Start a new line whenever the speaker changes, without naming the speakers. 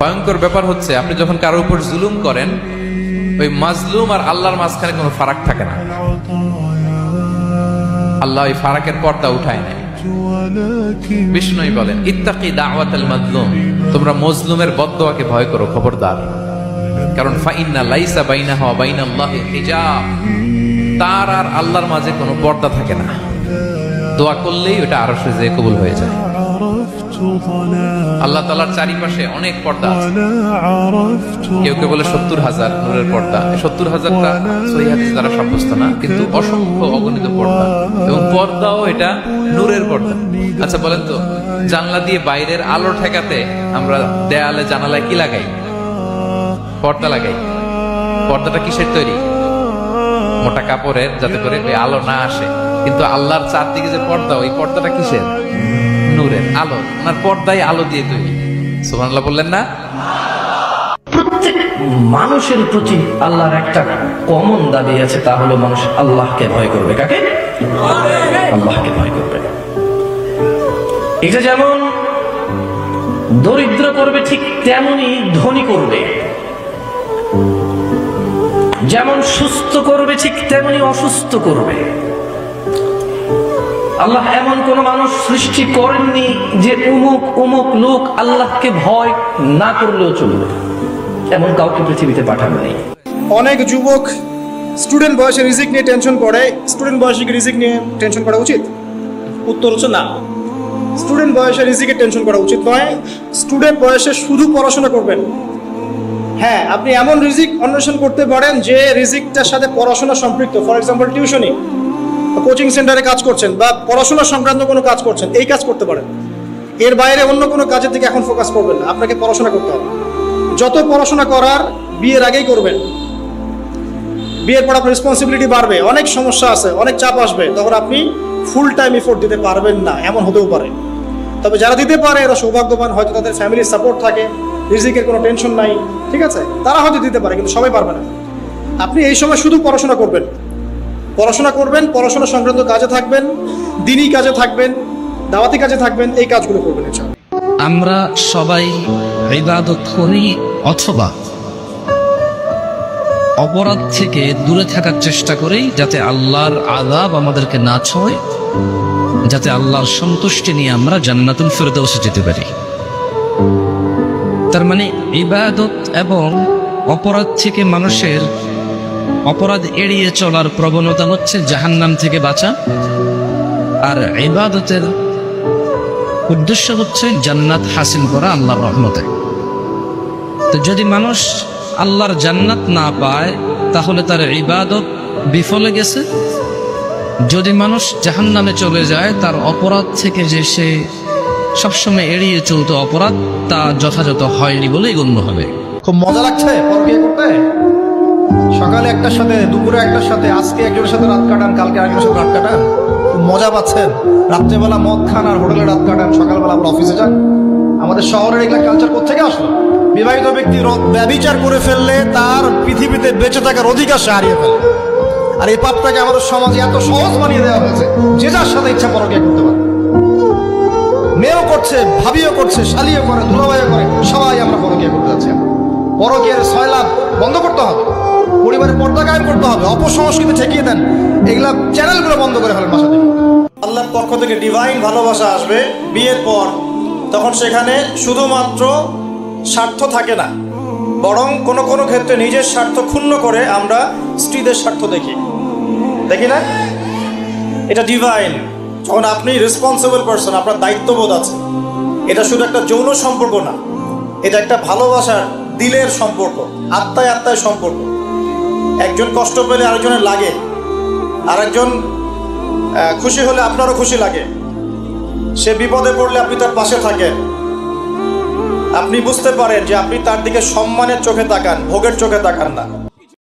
ভয়ঙ্কর ব্যাপার হচ্ছে আপনি যখন কারো উপর জুলুম করেন, ওই মাজলুম আর আল্লাহর মাঝখানে কোনো ফারাক থাকে না। আল্লাহ ওই ফারাকের পর্দা উঠায় নাই। বিষ্ণুই বলেন, ইত্তাকি দাওয়াতাল মাজলুম, তোমরা মজলুমের বদদোয়াকে ভয় করো, খবরদার। কারণ ফাইন্না লাইসা বাইনাহা ওয়া বাইনাল্লাহি হিজাব, তার আর আল্লাহর মাঝে কোনো পর্দা থাকে না। দোয়া করলেই ওটা আরশে যেয়ে কবুল হয়ে যায়। আল্লাহ তাআলার চারিপাশে অনেক পর্দা আছে। কেউ কেউ বলে 70,000 নূরের পর্দা। 70,000টা সহিহ হাদিস দ্বারা সাব্যস্ত না, কিন্তু অসংখ্য অগণিত পর্দা, এবং পর্দাও এটা নূরের পর্দা। আচ্ছা বলেন তো, জানলা দিয়ে বাইরের আলো ঠেকাতে আমরা দেয়ালে জানালায় কি লাগাই? পর্দা লাগাই। পর্দাটা কিসের তৈরি? মোটা কাপড়ের, যাতে করে আলো না আসে। কিন্তু আল্লাহর চারদিকে যে পর্দা, ওই পর্দাটা কিসের? নূরের আলো। ওনার পর্দায় আলো দিয়ে তৈরি। সুবহানাল্লাহ বললেন না?
প্রত্যেক মানুষের প্রতি আল্লাহর একটা কমন দাবি আছে, তা হলো মানুষ আল্লাহকে ভয় করবে। কাকে? আল্লাহকে ভয় করবে। এটা যেমন দরিদ্র করবে, ঠিক তেমনি ধনী করবে। যেমন সুস্থ করবে, ঠিক তেমনি অসুস্থ করবে। আল্লাহ এমন কোন মানুষ সৃষ্টি করেননি যে উমুক উমুক লোক আল্লাহকে ভয় না করলেও চলবে, এমন কাউকে পৃথিবীতে পাঠানো নেই।
অনেক যুবক স্টুডেন্ট বয়সে রিজিক নিয়ে টেনশন করে। স্টুডেন্ট বয়সে রিজিক নিয়ে টেনশন করা উচিত? উত্তর হচ্ছে না। স্টুডেন্ট বয়সে রিজিকের টেনশন করা উচিত নয়। স্টুডেন্ট বয়সে শুধু পড়াশোনা করবেন। হ্যাঁ, আপনি এমন রিজিক অন্বেষণ করতে পারেন যে রিজিকটার সাথে পড়াশোনা সম্পৃক্ত। ফর এক্সাম্পল, টিউশনি, কোচিং সেন্টারে কাজ করছেন, বা পড়াশোনা সংক্রান্ত কোনো কাজ করছেন, এই কাজ করতে পারেন। এর বাইরে অন্য কোনো কাজের দিকে এখন ফোকাস করবেন না। আপনাকে পড়াশোনা করতে হবে। যত পড়াশোনা করার বিয়ের আগেই করবেন। বিয়ের পর আপনার রেসপন্সিবিলিটি বাড়বে, অনেক সমস্যা আছে, অনেক চাপ আসবে, তখন আপনি ফুল টাইম এফোর্ট দিতে পারবেন না, এমন হতেও পারে। তবে যারা দিতে পারে এরা সৌভাগ্যবান, হয়তো তাদের ফ্যামিলির সাপোর্ট থাকে, রিজিকের কোনো টেনশন নাই, ঠিক আছে, তারা হয়তো দিতে পারে, কিন্তু সবাই পারবে না। আপনি এই সময় শুধু পড়াশোনা করবেন, পড়াশোনা করবেন, পড়াশোনা সংক্রান্ত কাজে থাকবেন, দিনী কাজে থাকবেন, দাওয়াতি কাজে থাকবেন, এই কাজগুলো করবেন।
আমরা সবাই ইবাদত করি অথবা অপরাধ থেকে দূরে থাকার চেষ্টা করি, যাতে আল্লাহর আযাব আমাদেরকে না ছোঁয়, যাতে আল্লাহর সন্তুষ্টি নিয়ে আমরা জান্নাতুল ফিরদাউসে যেতে পারি। তার মানে ইবাদত এবং অপরাধ থেকে মানুষের অপরাধ এড়িয়ে চলার প্রবণতা হচ্ছে জাহান্নাম থেকে বাঁচা, আর ইবাদতের উদ্দেশ্য হচ্ছে জান্নাত হাসিল করা আল্লাহর রহমতে। তো যদি মানুষ আল্লাহর জান্নাত না পায়, তাহলে তার ইবাদত বিফলে গেছে। যদি মানুষ জাহান্নামে চলে যায়, তার অপরাধ থেকে যে সে সবসময় এড়িয়ে চলতো অপরাধ, তা যথাযথ হয়নি বলেই গণ্য হবে।
খুব মজা লাগছে পরকীয়া করতে। সকালে একটার সাথে, দুপুরে একটার সাথে, আজকে একজনের সাথে রাত কাটান, কালকে আরেকজনের সাথে রাত কাটান, মজা পাচ্ছেন। রাত্রেবেলা মদ খান আর হোটেলে রাত কাটান, সকালবেলা আবার অফিসে যান। আমাদের শহরের এগুলা কালচার কোত্থেকে আসলো? বিবাহিত ব্যক্তি ব্যভিচার করে ফেললে তার পৃথিবীতে বেঁচে থাকার অধিকার সে হারিয়ে ফেলে। আর এই পাপটাকে আমাদের সমাজে এত সহজ বানিয়ে দেওয়া হয়েছে, যে যার সাথে ইচ্ছা পরকীয়া করতে পারে। মেয়েও করছে, ভাবিও করছে, শালিও করে, দুলাভাইও করে, সবাই আমরা পরকীয়া করতে যাচ্ছি। পরকীয়ার সয়লাভ বন্ধ করতে হবে, পরিবারের পর্দা কায়েম করতে হবে, অপসংস্কৃতি ঠেকিয়ে দেন, এগুলা চ্যানেলগুলো বন্ধ করে ফেলেন বাসা থেকে। আল্লাহর পক্ষ থেকে ডিভাইন ভালোবাসা আসবে বিয়ের পর, তখন সেখানে শুধুমাত্র স্বার্থ থাকে না, বরং কোনো কোনো ক্ষেত্রে নিজের স্বার্থ ক্ষুণ্ণ করে আমরা স্ত্রীদের স্বার্থ দেখি না? এটা ডিভাইন। যখন আপনি রেসপন্সিবল পারসন, আপনার দায়িত্ববোধ আছে। এটা শুধু একটা যৌন সম্পর্ক না, এটা একটা ভালোবাসার দিলের সম্পর্ক, আত্মায় আত্মায় সম্পর্ক। একজন কষ্ট পেলে আরেকজনের লাগে, আরেকজন খুশি হলে আপনারও খুশি লাগে। সে বিপদে পড়লে আপনি তার পাশে থাকেন। আপনি বুঝতে পারেন যে আপনি তার দিকে সম্মানের চোখে তাকান, ভোগের চোখে তাকান না।